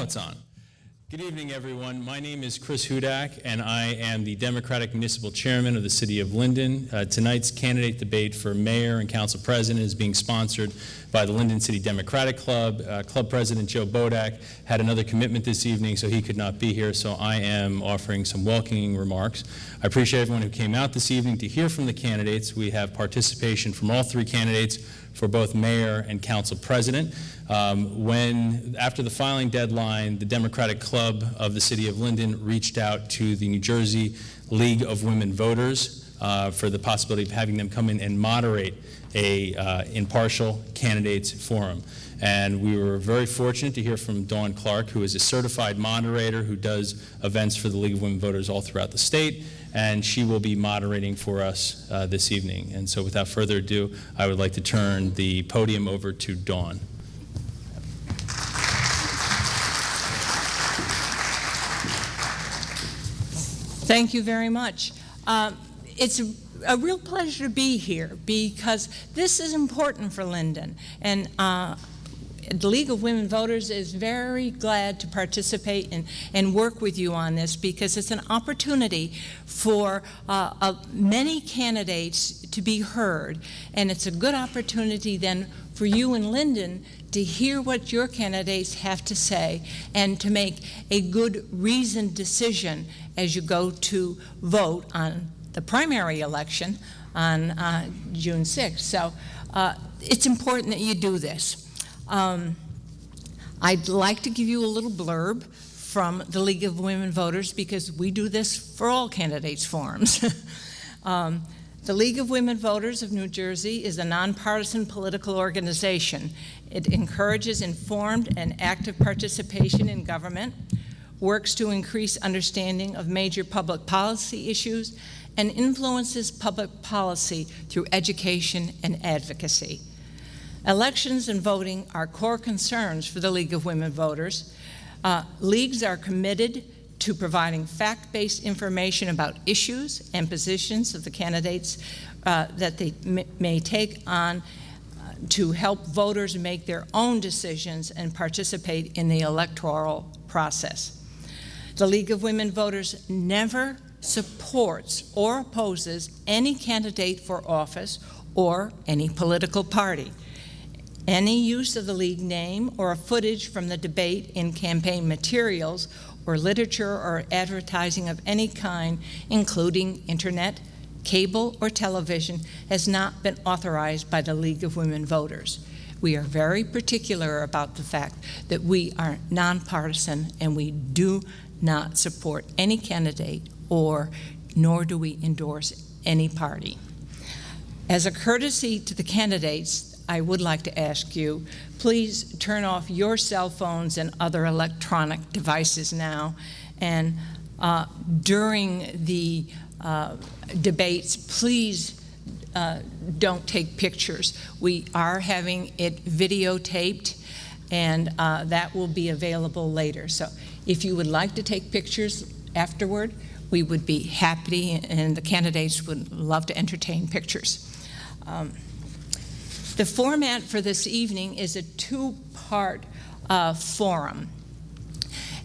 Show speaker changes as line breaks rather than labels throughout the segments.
it's on. Good evening, everyone. My name is Chris Hudak, and I am the Democratic Municipal Chairman of the City of Linden. Tonight's candidate debate for mayor and council president is being sponsored by the Linden City Democratic Club. Club President Joe Bodak had another commitment this evening, so he could not be here, so I am offering some welcoming remarks. I appreciate everyone who came out this evening to hear from the candidates. We have participation from all three candidates for both mayor and council president. After the filing deadline, the Democratic Club of the City of Linden reached out to the New Jersey League of Women Voters for the possibility of having them come in and moderate a impartial candidates forum. And we were very fortunate to hear from Dawn Clark, who is a certified moderator who does events for the League of Women Voters all throughout the state, and she will be moderating for us this evening. And so without further ado, I would like to turn the podium over to Dawn.
Thank you very much. It's a real pleasure to be here because this is important for Linden. And the League of Women Voters is very glad to participate and work with you on this because it's an opportunity for many candidates to be heard. And it's a good opportunity then for you in Linden to hear what your candidates have to say and to make a good reasoned decision as you go to vote on the primary election on June 6th. So it's important that you do this. I'd like to give you a little blurb from the League of Women Voters because we do this for all candidates forums. The League of Women Voters of New Jersey is a nonpartisan political organization. It encourages informed and active participation in government, works to increase understanding of major public policy issues, and influences public policy through education and advocacy. Elections and voting are core concerns for the League of Women Voters. Leagues are committed to providing fact-based information about issues and positions of the candidates that they may take on to help voters make their own decisions and participate in the electoral process. The League of Women Voters never supports or opposes any candidate for office or any political party. Any use of the League name or footage from the debate in campaign materials or literature or advertising of any kind, including internet, cable, or television, has not been authorized by the League of Women Voters. We are very particular about the fact that we are nonpartisan and we do not support any candidate nor do we endorse any party. As a courtesy to the candidates, I would like to ask you, please turn off your cell phones and other electronic devices now. And during the debates, please don't take pictures. We are having it videotaped, and that will be available later. So if you would like to take pictures afterward, we would be happy, and the candidates would love to entertain pictures. The format for this evening is a two-part forum.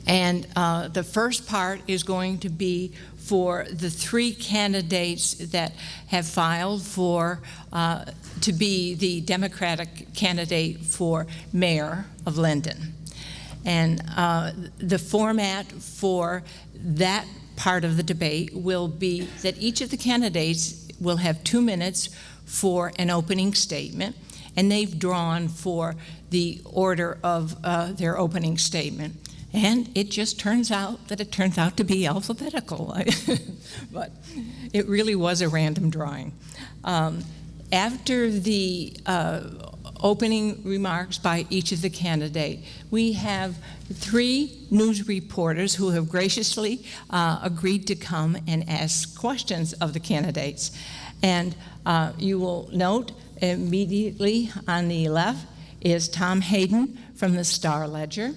And the first part is going to be for the three candidates that have filed for to be the Democratic candidate for mayor of Linden. And the format for that part of the debate will be that each of the candidates will have 2 minutes for an opening statement, and they've drawn for the order of their opening statement. And it just turns out that it turns out to be alphabetical, but it really was a random drawing. After the opening remarks by each of the candidates, we have 3 news reporters who have graciously agreed to come and ask questions of the candidates. And you will note immediately on the left is Tom Hayden from the Star Ledger,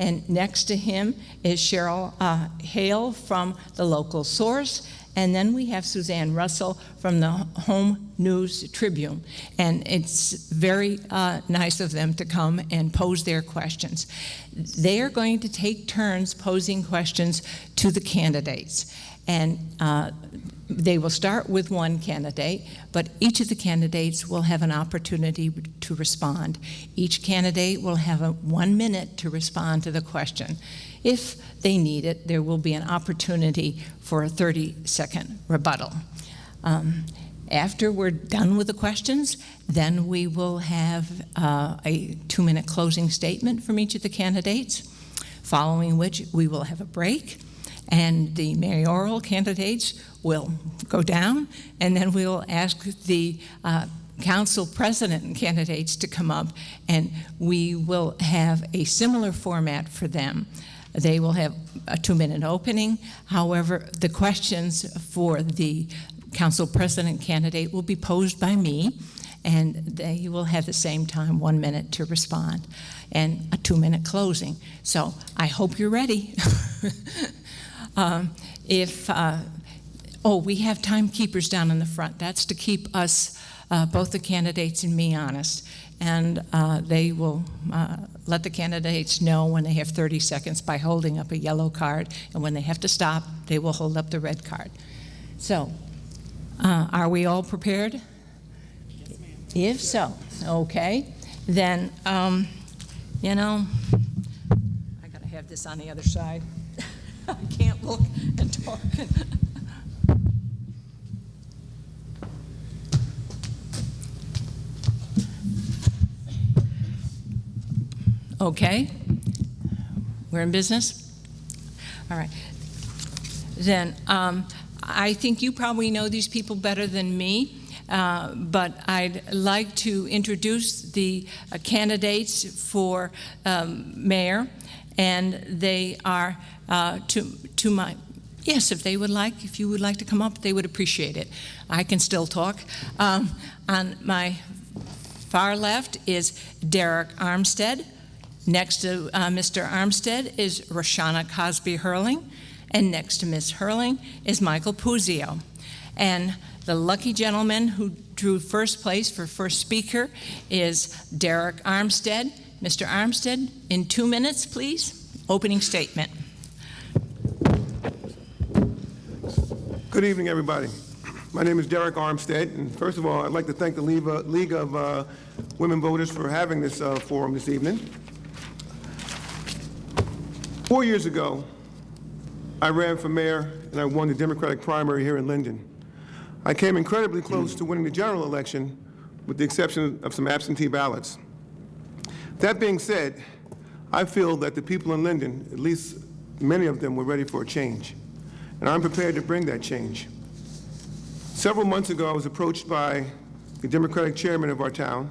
And next to him is Cheryl Hale from the local source. And then we have Suzanne Russell from the Home News Tribune. And it's very nice of them to come and pose their questions. They are going to take turns posing questions to the candidates. And they will start with one candidate, but each of the candidates will have an opportunity to respond. Each candidate will have 1 minute to respond to the question. If they need it, there will be an opportunity for a 30-second rebuttal. After we're done with the questions, then we will have a 2-minute closing statement from each of the candidates, following which we will have a break, and the mayoral candidates will go down, and then we will ask the council president candidates to come up, and we will have a similar format for them. They will have a 2-minute opening. However, the questions for the council president candidate will be posed by me, and they will have the same time, 1 minute to respond, and a 2-minute closing. So I hope you're ready. We have timekeepers down in the front. That's to keep us, both the candidates and me, honest. And they will let the candidates know when they have 30 seconds by holding up a yellow card, and when they have to stop, they will hold up the red card. So, are we all prepared?
Yes, ma'am.
If so, okay. Then, I gotta have this on the other side. I can't look and talk. Okay, we're in business? All right. Then I think you probably know these people better than me, but I'd like to introduce the candidates for mayor, and they are to my, yes, if you would like to come up, they would appreciate it. I can still talk. On my far left is Derek Armstead. Next to Mr. Armstead is Roshana Cosby-Hurling, and next to Ms. Hurling is Michael Puzio. And the lucky gentleman who drew first place for first speaker is Derek Armstead. Mr. Armstead, in 2 minutes, please. Opening statement.
Good evening, everybody. My name is Derek Armstead, and first of all, I'd like to thank the League of Women Voters for having this forum this evening. 4 years ago, I ran for mayor and I won the Democratic primary here in Linden. I came incredibly close to winning the general election with the exception of some absentee ballots. That being said, I feel that the people in Linden, at least many of them, were ready for a change, and I'm prepared to bring that change. Several months ago, I was approached by the Democratic chairman of our town,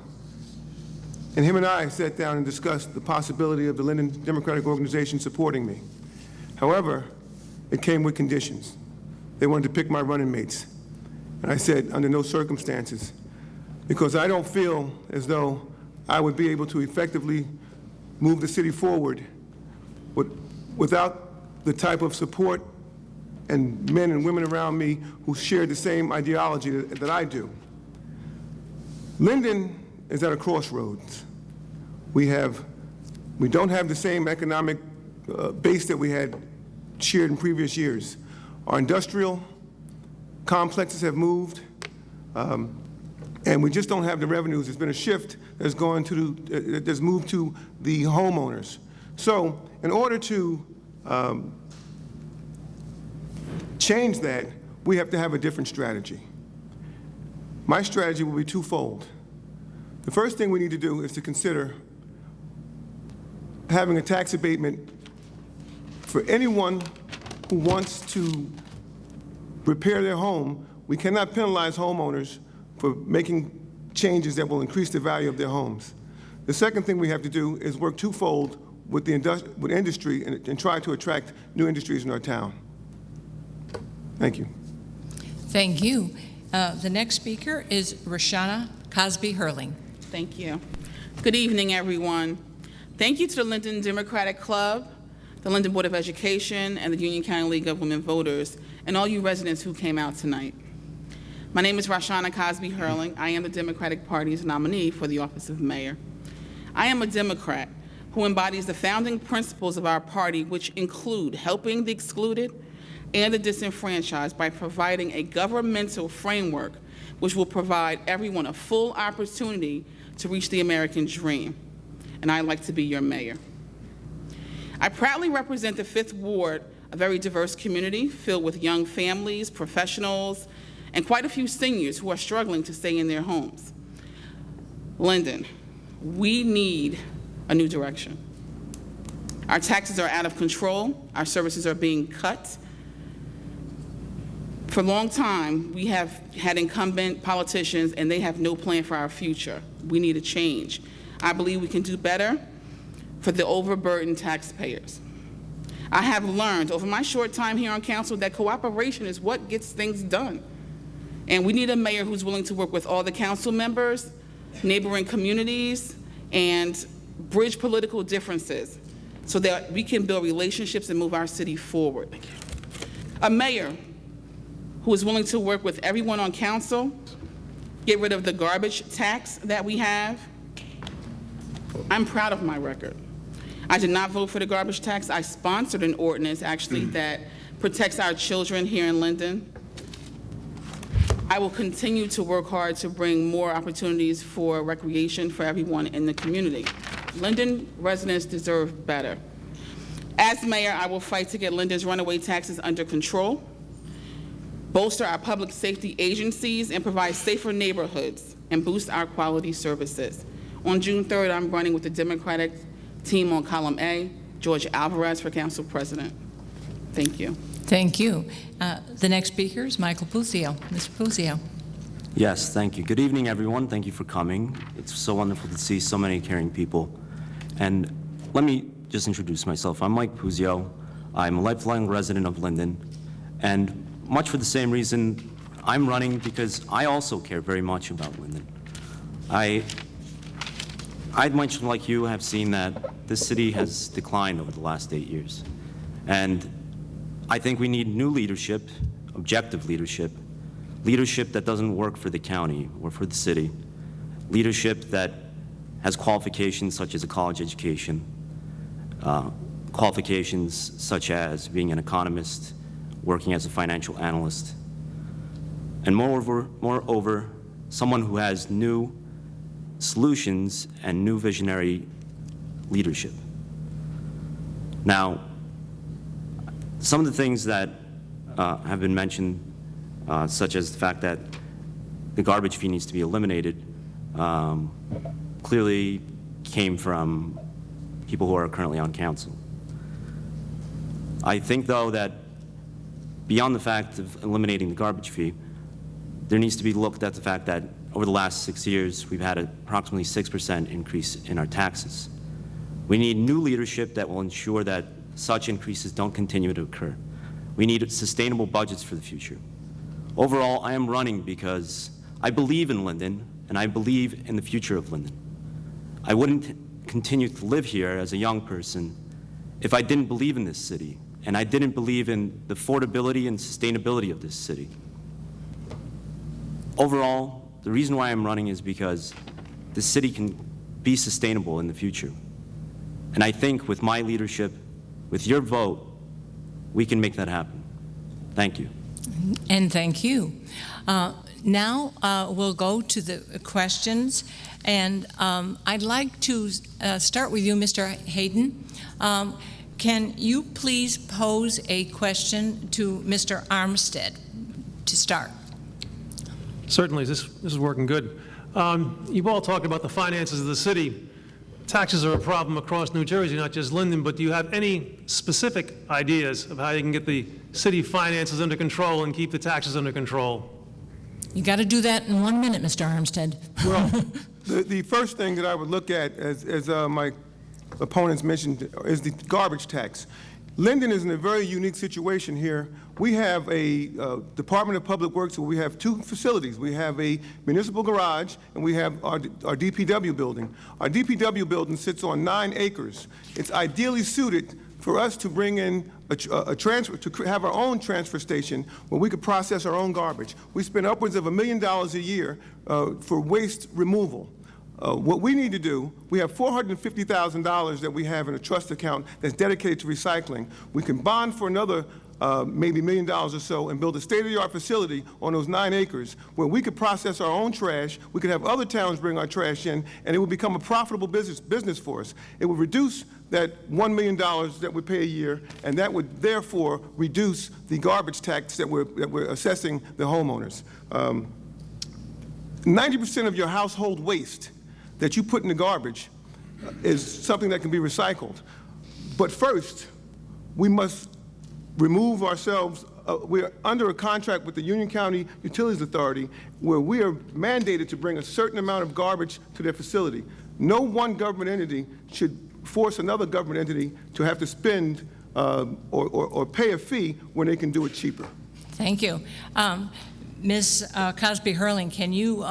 and him and I sat down and discussed the possibility of the Linden Democratic Organization supporting me. However, it came with conditions. They wanted to pick my running mates. And I said, under no circumstances, because I don't feel as though I would be able to effectively move the city forward without the type of support and men and women around me who share the same ideology that I do. Linden is at a crossroads. We don't have the same economic base that we had shared in previous years. Our industrial complexes have moved, and we just don't have the revenues. There's been a shift that's moved to the homeowners. So in order to change that, we have to have a different strategy. My strategy will be twofold. The first thing we need to do is to consider having a tax abatement for anyone who wants to repair their home. We cannot penalize homeowners for making changes that will increase the value of their homes. The second thing we have to do is work twofold with industry and try to attract new industries in our town. Thank you.
Thank you. The next speaker is Roshana Cosby-Hurling.
Thank you. Good evening, everyone. Thank you to the Linden Democratic Club, the Linden Board of Education, and the Union County League of Women Voters, and all you residents who came out tonight. My name is Rashana Cosby-Hurling. I am the Democratic Party's nominee for the office of mayor. I am a Democrat who embodies the founding principles of our party, which include helping the excluded and the disenfranchised by providing a governmental framework which will provide everyone a full opportunity to reach the American dream. And I'd like to be your mayor. I proudly represent the 5th Ward, a very diverse community filled with young families, professionals, and quite a few seniors who are struggling to stay in their homes. Linden, we need a new direction. Our taxes are out of control. Our services are being cut. For a long time, we have had incumbent politicians, and they have no plan for our future. We need a change. I believe we can do better for the overburdened taxpayers. I have learned over my short time here on council that cooperation is what gets things done. And we need a mayor who's willing to work with all the council members, neighboring communities, and bridge political differences so that we can build relationships and move our city forward. A mayor who is willing to work with everyone on council, get rid of the garbage tax that we have. I'm proud of my record. I did not vote for the garbage tax. I sponsored an ordinance, actually, that protects our children here in Linden. I will continue to work hard to bring more opportunities for recreation for everyone in the community. Linden residents deserve better. As mayor, I will fight to get Linden's runaway taxes under control, bolster our public safety agencies, and provide safer neighborhoods, and boost our quality services. On June 3rd, I'm running with the Democratic team on column A, George Alvarez for council president. Thank you.
Thank you. The next speaker is Michael Puzio. Mr. Puzio.
Yes, thank you. Good evening, everyone. Thank you for coming. It's so wonderful to see so many caring people. And let me just introduce myself. I'm Mike Puzio. I'm a lifelong resident of Linden. And much for the same reason, I'm running because I also care very much about Linden. I'd much like you have seen that this city has declined over the last 8 years. And I think we need new leadership, objective leadership, leadership that doesn't work for the county or for the city, leadership that has qualifications such as a college education, qualifications such as being an economist, working as a financial analyst, and moreover, someone who has new solutions and new visionary leadership. Now, some of the things that have been mentioned, such as the fact that the garbage fee needs to be eliminated, clearly came from people who are currently on council. I think, though, that beyond the fact of eliminating the garbage fee, there needs to be looked at the fact that over the last 6 years, we've had approximately 6% increase in our taxes. We need new leadership that will ensure that such increases don't continue to occur. We need sustainable budgets for the future. Overall, I am running because I believe in Linden, and I believe in the future of Linden. I wouldn't continue to live here as a young person if I didn't believe in this city, and I didn't believe in the affordability and sustainability of this city. Overall, the reason why I'm running is because the city can be sustainable in the future. And I think with my leadership, with your vote, we can make that happen. Thank you.
And thank you. Now we'll go to the questions. And I'd like to start with you, Mr. Hayden. Can you please pose a question to Mr. Armstead to start?
Certainly, this is working good. You've all talked about the finances of the city. Taxes are a problem across New Jersey, not just Linden, but do you have any specific ideas of how you can get the city finances under control and keep the taxes under control?
You got to do that in 1 minute, Mr. Armstead.
Well, the first thing that I would look at, as my opponents mentioned, is the garbage tax. Linden is in a very unique situation here. We have a Department of Public Works where we have two facilities. We have a municipal garage and we have our DPW building. Our DPW building sits on 9 acres. It's ideally suited for us to bring in a transfer, to have our own transfer station where we could process our own garbage. We spend upwards of $1 million a year for waste removal. What we need to do, we have $450,000 that we have in a trust account that's dedicated to recycling. We can bond for another maybe $1 million or so and build a state-of-the-art facility on those 9 acres where we could process our own trash, we could have other towns bring our trash in, and it would become a profitable business for us. It would reduce that $1 million that we pay a year, and that would therefore reduce the garbage tax that we're assessing the homeowners. 90% of your household waste that you put in the garbage is something that can be recycled. But first, we must remove ourselves. We're under a contract with the Union County Utilities Authority where we are mandated to bring a certain amount of garbage to their facility. No one government entity should force another government entity to have to spend or pay a fee when they can do it cheaper.
Thank you. Ms. Cosby-Hurling, can you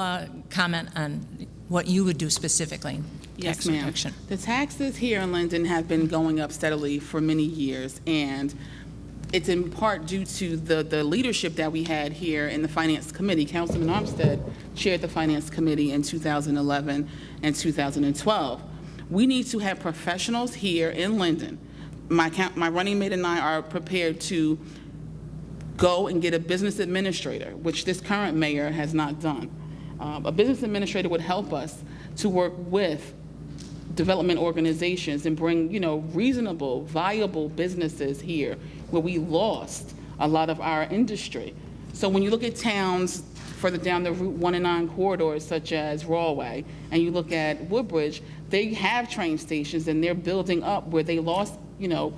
comment on what you would do specifically?
Yes,
Tax
ma'am.
reduction.
The taxes here in Linden have been going up steadily for many years, and it's in part due to the leadership that we had here in the Finance Committee. Councilman Armstead chaired the Finance Committee in 2011 and 2012. We need to have professionals here in Linden. My running mate and I are prepared to go and get a business administrator, which this current mayor has not done. A business administrator would help us to work with development organizations and bring, reasonable, viable businesses here where we lost a lot of our industry. So when you look at towns further down the Route 1 and 9 corridors, such as Rawway, and you look at Woodbridge, they have train stations and they're building up where they lost,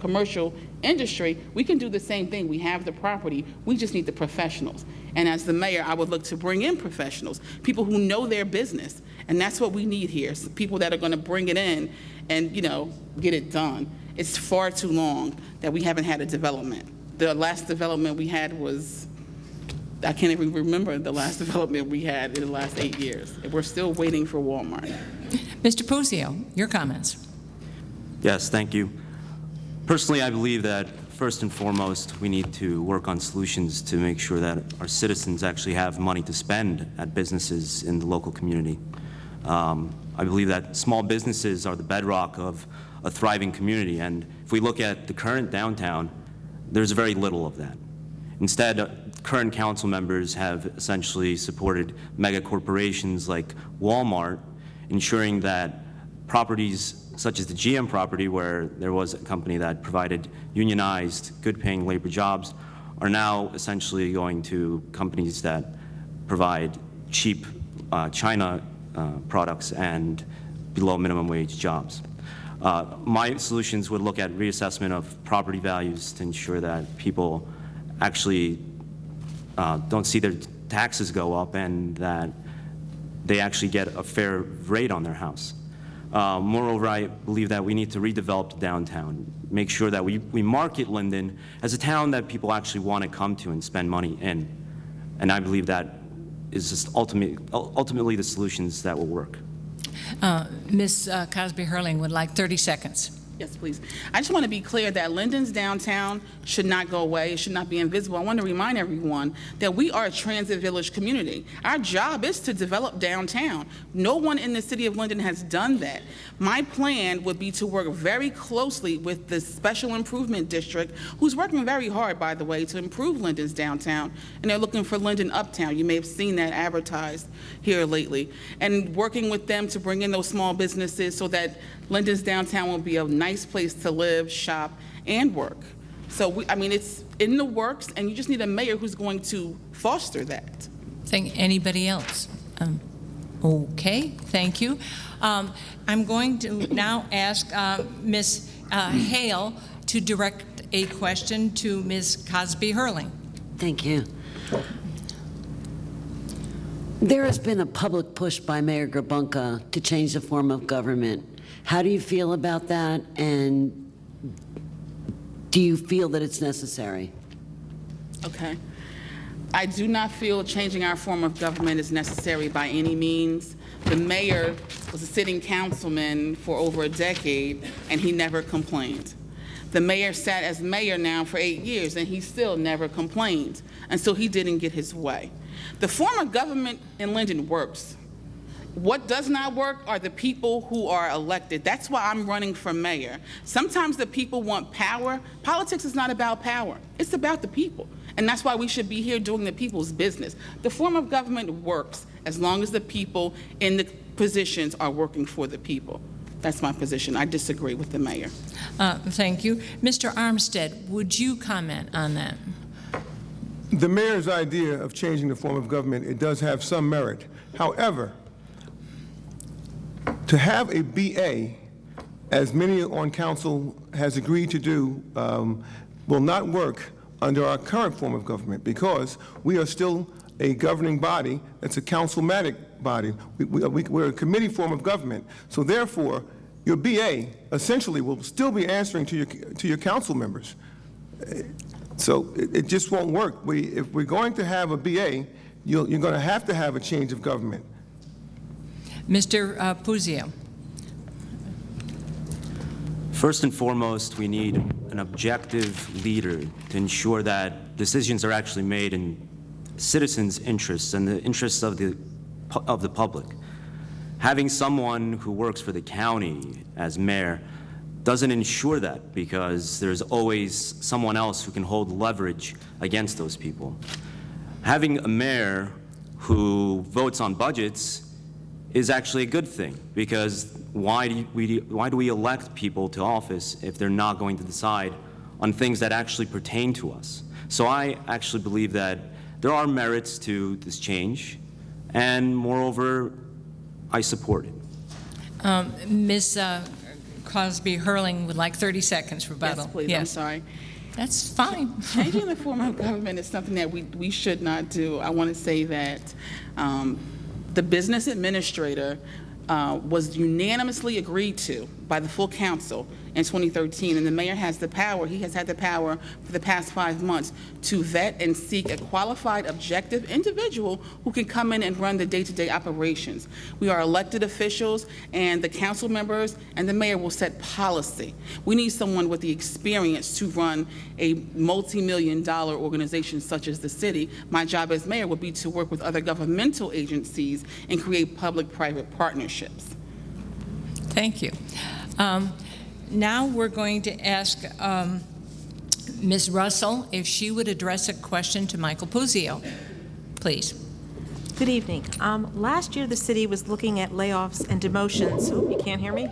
commercial industry. We can do the same thing. We have the property. We just need the professionals. And as the mayor, I would look to bring in professionals, people who know their business. And that's what we need here, so people that are going to bring it in and, get it done. It's far too long that we haven't had a development. The last development we had was, I can't even remember the last development we had in the last 8 years. We're still waiting for Walmart.
Mr. Puzio, your comments.
Yes, thank you. Personally, I believe that first and foremost, we need to work on solutions to make sure that our citizens actually have money to spend at businesses in the local community. I believe that small businesses are the bedrock of a thriving community, and if we look at the current downtown, there's very little of that. Instead, current council members have essentially supported mega corporations like Walmart, ensuring that properties such as the GM property, where there was a company that provided unionized, good-paying labor jobs, are now essentially going to companies that provide cheap China products and below minimum wage jobs. My solutions would look at reassessment of property values to ensure that people actually don't see their taxes go up and that they actually get a fair rate on their house. Moreover, I believe that we need to redevelop the downtown, make sure that we market Linden as a town that people actually want to come to and spend money in. And I believe that is just ultimately the solutions that will work.
Ms. Cosby-Hurling would like 30 seconds.
Yes, please. I just want to be clear that Linden's downtown should not go away. It should not be invisible. I want to remind everyone that we are a transit village community. Our job is to develop downtown. No one in the city of Linden has done that. My plan would be to work very closely with the Special Improvement District, who's working very hard, by the way, to improve Linden's downtown, and they're looking for Linden Uptown. You may have seen that advertised here lately. And working with them to bring in those small businesses so that Linden's downtown will be a nice place to live, shop, and work. So, it's in the works, and you just need a mayor who's going to foster that.
Anybody else? Okay, thank you. I'm going to now ask Ms. Hale to direct a question to Ms. Cosby-Hurling.
Thank you. There has been a public push by Mayor Grabunka to change the form of government. How do you feel about that? And Do you feel that it's necessary?
Okay. I do not feel changing our form of government is necessary by any means. The mayor was a sitting councilman for over a decade, and he never complained. The mayor sat as mayor now for 8 years, and he still never complained, and so he didn't get his way. The form of government in Linden works. What does not work are the people who are elected. That's why I'm running for mayor. Sometimes the people want power. Politics is not about power. It's about the people. And that's why we should be here doing the people's business. The form of government works as long as the people in the positions are working for the people. That's my position. I disagree with the mayor.
Thank you. Mr. Armstead, would you comment on that?
The mayor's idea of changing the form of government, it does have some merit. However, to have a BA, as many on council has agreed to do, will not work under our current form of government because we are still a governing body that's a councilmatic body. We're a committee form of government. So therefore, your BA essentially will still be answering to your council members. So it just won't work. If we're going to have a BA, you're going to have a change of government.
Mr. Puzio.
First and foremost, we need an objective leader to ensure that decisions are actually made in citizens' interests and the interests of the public. Having someone who works for the county as mayor doesn't ensure that because there's always someone else who can hold leverage against those people. Having a mayor who votes on budgets is actually a good thing because why do we elect people to office if they're not going to decide on things that actually pertain to us? So I actually believe that there are merits to this change, and moreover, I support it.
Ms. Cosby-Hurling would like 30 seconds rebuttal.
Yes, please. I'm sorry.
That's fine.
Changing the form of government is something that we should not do. I want to say that the business administrator was unanimously agreed to by the full council in 2013, and the mayor has the power, he has had the power for the past 5 months to vet and seek a qualified, objective individual who can come in and run the day-to-day operations. We are elected officials, and the council members and the mayor will set policy. We need someone with the experience to run a multi-million-dollar organization such as the city. My job as mayor would be to work with other governmental agencies and create public-private partnerships.
Thank you. Now we're going to ask Ms. Russell if she would address a question to Michael Puzio, please.
Good evening. Last year, the city was looking at layoffs and demotions. Oh, you can't hear me?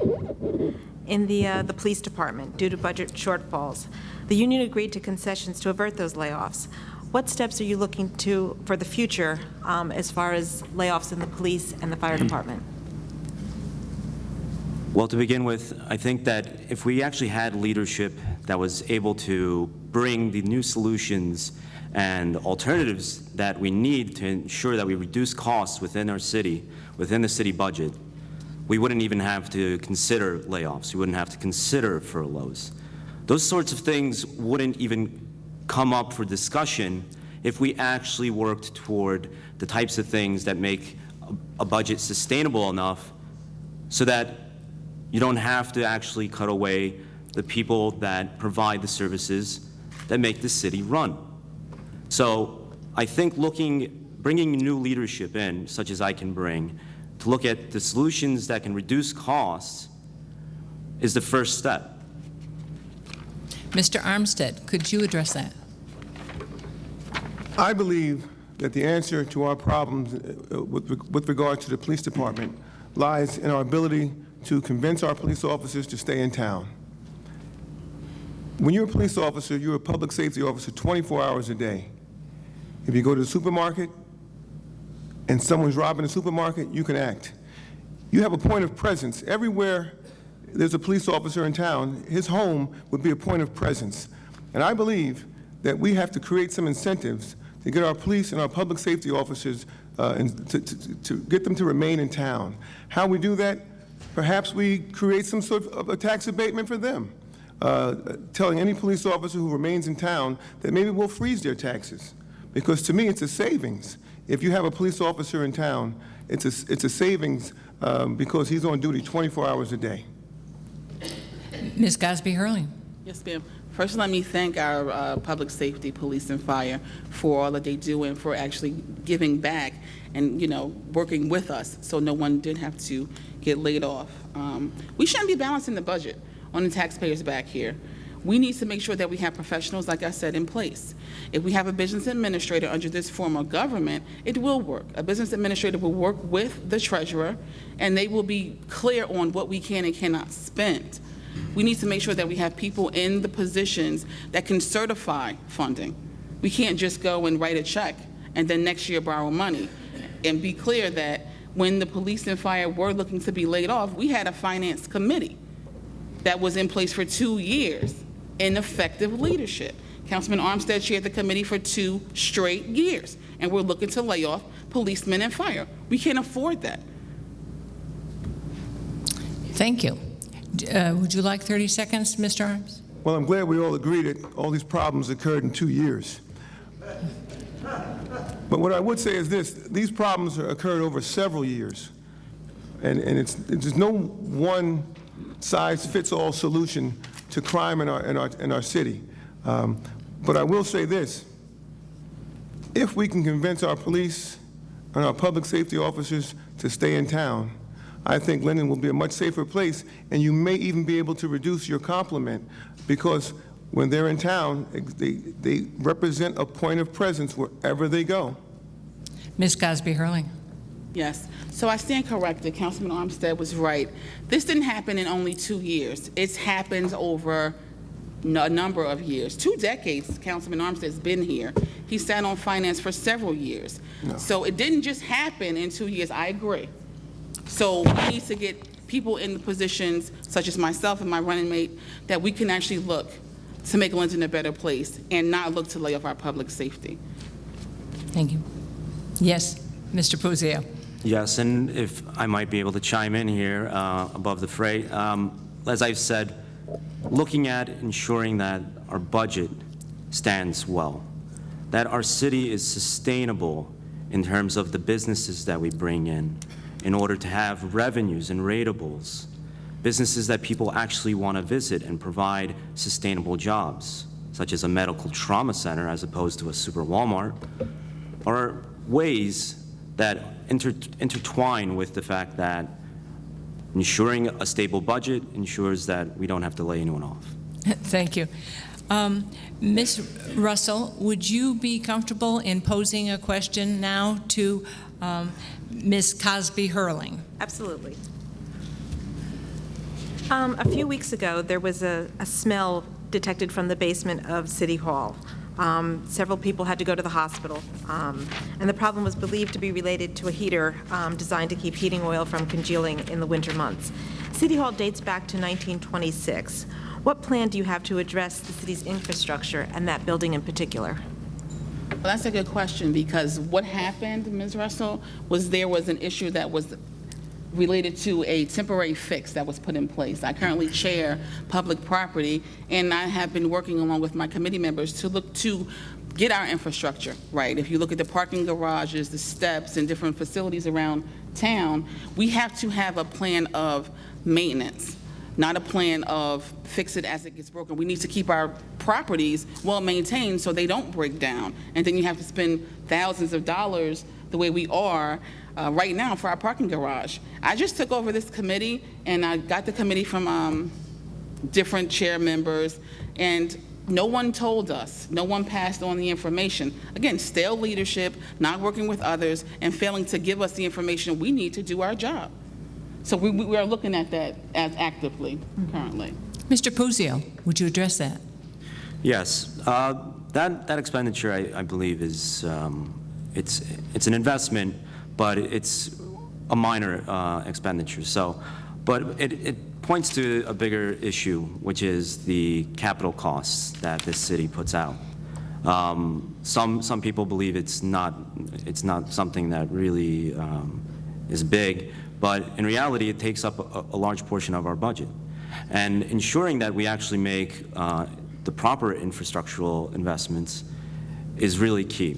In the police department due to budget shortfalls. The union agreed to concessions to avert those layoffs. What steps are you looking to for the future as far as layoffs in the police and the fire department?
Well, to begin with, I think that if we actually had leadership that was able to bring the new solutions and alternatives that we need to ensure that we reduce costs within our city, within the city budget, we wouldn't even have to consider layoffs. We wouldn't have to consider furloughs. Those sorts of things wouldn't even come up for discussion if we actually worked toward the types of things that make a budget sustainable enough so that you don't have to actually cut away the people that provide the services that make the city run. So I think bringing new leadership in, such as I can bring, to look at the solutions that can reduce costs is the first step.
Mr. Armstead, could you address that?
I believe that the answer to our problems with regard to the police department lies in our ability to convince our police officers to stay in town. When you're a police officer, you're a public safety officer 24 hours a day. If you go to the supermarket and someone's robbing the supermarket, you can act. You have a point of presence. Everywhere there's a police officer in town, his home would be a point of presence. And I believe that we have to create some incentives to get our police and our public safety officers and to get them to remain in town. How we do that? Perhaps we create some sort of a tax abatement for them. telling any police officer who remains in town that maybe we'll freeze their taxes. Because to me, it's a savings. If you have a police officer in town, it's a savings because he's on duty 24 hours a day.
Ms. Cosby-Hurling.
Yes, ma'am. First, let me thank our public safety, police, and fire for all that they do and for actually giving back and, working with us so no one did have to get laid off. We shouldn't be balancing the budget on the taxpayers' back here. We need to make sure that we have professionals, like I said, in place. If we have a business administrator under this form of government, it will work. A business administrator will work with the treasurer, and they will be clear on what we can and cannot spend. We need to make sure that we have people in the positions that can certify funding. We can't just go and write a check and then next year borrow money. And be clear that when the police and fire were looking to be laid off, we had a finance committee that was in place for 2 years in effective leadership. Councilman Armstead chaired the committee for 2 straight years, and we're looking to lay off policemen and fire. We can't afford that.
Thank you. Would you like 30 seconds, Mr. Arms?
Well, I'm glad we all agree that all these problems occurred in 2 years. But what I would say is this: these problems occurred over several years, and there's no one-size-fits-all solution to crime in our city. But I will say this: if we can convince our police and our public safety officers to stay in town, I think Linden will be a much safer place, and you may even be able to reduce your complement, because when they're in town, they represent a point of presence wherever they go.
Ms. Cosby-Hurling.
Yes. So I stand corrected. Councilman Armstead was right. This didn't happen in only 2 years. It's happened over a number of years. 2 decades, Councilman Armstead's been here. He sat on finance for several years.
No.
So it didn't just happen in 2 years. I agree. So we need to get people in the positions, such as myself and my running mate, that we can actually look to make Linden a better place and not look to lay off our public safety.
Thank you. Yes, Mr. Puzio.
Yes, and if I might be able to chime in here above the fray, as I've said, looking at ensuring that our budget stands well, that our city is sustainable in terms of the businesses that we bring in order to have revenues and ratables, businesses that people actually want to visit and provide sustainable jobs, such as a medical trauma center as opposed to a super Walmart, are ways that intertwine with the fact that ensuring a stable budget ensures that we don't have to lay anyone off.
Thank you. Ms. Russell, would you be comfortable in posing a question now to Ms. Cosby-Hurling?
Absolutely. A few weeks ago, there was a smell detected from the basement of City Hall. Several people had to go to the hospital, and the problem was believed to be related to a heater designed to keep heating oil from congealing in the winter months. City Hall dates back to 1926. What plan do you have to address the city's infrastructure and that building in particular?
Well, that's a good question, because what happened, Ms. Russell, was there was an issue that was related to a temporary fix that was put in place. I currently chair public property, and I have been working along with my committee members to look to get our infrastructure right. If you look at the parking garages, the steps, and different facilities around town, we have to have a plan of maintenance, not a plan of fix it as it gets broken. We need to keep our properties well maintained so they don't break down. And then you have to spend thousands of dollars the way we are right now for our parking garage. I just took over this committee, and I got the committee from different chair members, and no one told us, no one passed on the information. Again, stale leadership, not working with others, and failing to give us the information we need to do our job. So we are looking at that as actively currently.
Mr. Puzio, would you address that?
Yes, that expenditure, I believe, is it's an investment, but it's a minor expenditure. So, but it points to a bigger issue, which is the capital costs that this city puts out. Some people believe it's not something that really is big, but in reality, it takes up a large portion of our budget. And ensuring that we actually make the proper infrastructural investments is really key.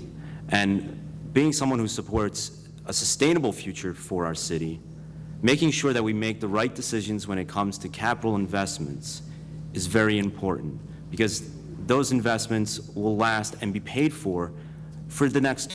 And being someone who supports a sustainable future for our city, making sure that we make the right decisions when it comes to capital investments is very important, because those investments will last and be paid for the next